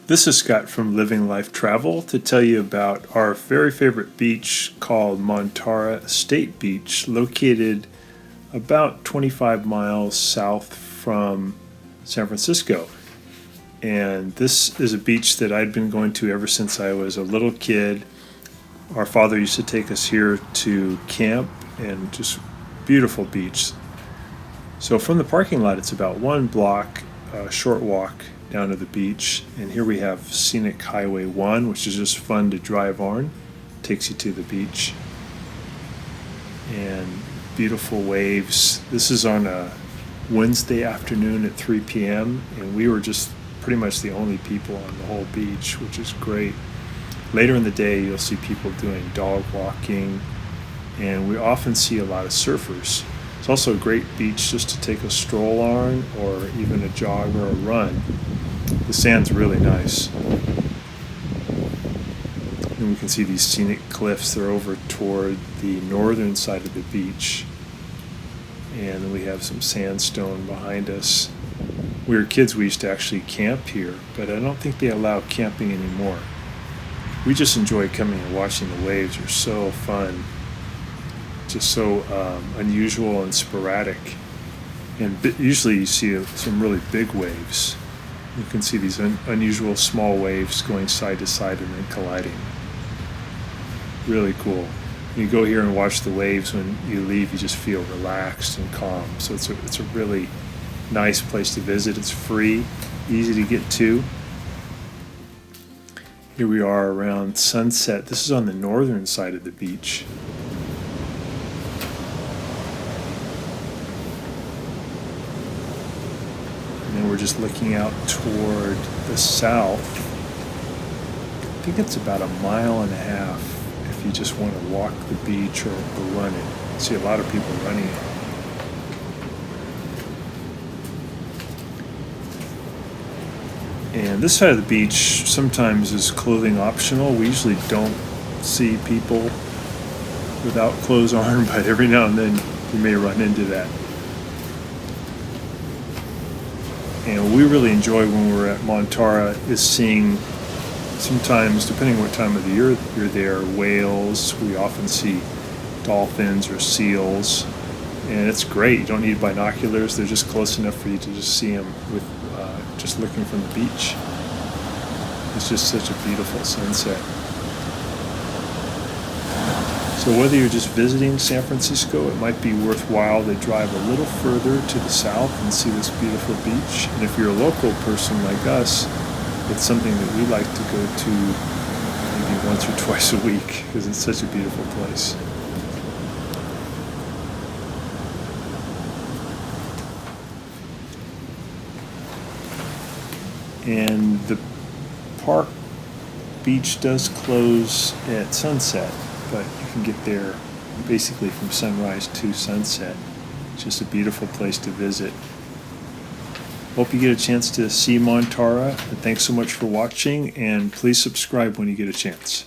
This is Scott from Living Life Travel to tell you about our very favorite beach called Montara State Beach, located about 25 miles south from San Francisco. And this is a beach that I'd been going to ever since I was a little kid. Our father used to take us here to camp, and just beautiful beach. So from the parking lot, it's about 1 block, short walk down to the beach. And here we have Scenic Highway 1, which is just fun to drive on. Takes you to the beach. And beautiful waves. This is on a Wednesday afternoon at 3 p.m. and we were just pretty much the only people on the whole beach, which is great. Later in the day, you'll see people doing dog walking, and we often see a lot of surfers. It's also a great beach just to take a stroll on, or even a jog or a run. The sand's really nice. And we can see these scenic cliffs. They're over toward the northern side of the beach. And then we have some sandstone behind us. We were kids, we used to actually camp here, but I don't think they allow camping anymore. We just enjoy coming and watching the waves. They're so fun. Just so unusual and sporadic. And usually you see some really big waves. You can see these unusual small waves going side to side and then colliding. Really cool. You go here and watch the waves. When you leave, you just feel relaxed and calm. So it's a really nice place to visit. It's free, easy to get to. Here we are around sunset. This is on the northern side of the beach. And then we're just looking out toward the south. I think it's about 1.5 miles if you just want to walk the beach or run it. I see a lot of people running it. And this side of the beach sometimes is clothing optional. We usually don't see people without clothes on, but every now and then you may run into that. And we really enjoy when we're at Montara is seeing, sometimes, depending what time of the year you're there, whales. We often see dolphins or seals. And it's great. You don't need binoculars. They're just close enough for you to just see them with just looking from the beach. It's just such a beautiful sunset. So whether you're just visiting San Francisco, it might be worthwhile to drive a little further to the south and see this beautiful beach. And if you're a local person like us, it's something that we like to go to maybe once or twice a week because it's such a beautiful place. And the park beach does close at sunset, but you can get there basically from sunrise to sunset. It's just a beautiful place to visit. Hope you get a chance to see Montara, and thanks so much for watching, and please subscribe when you get a chance.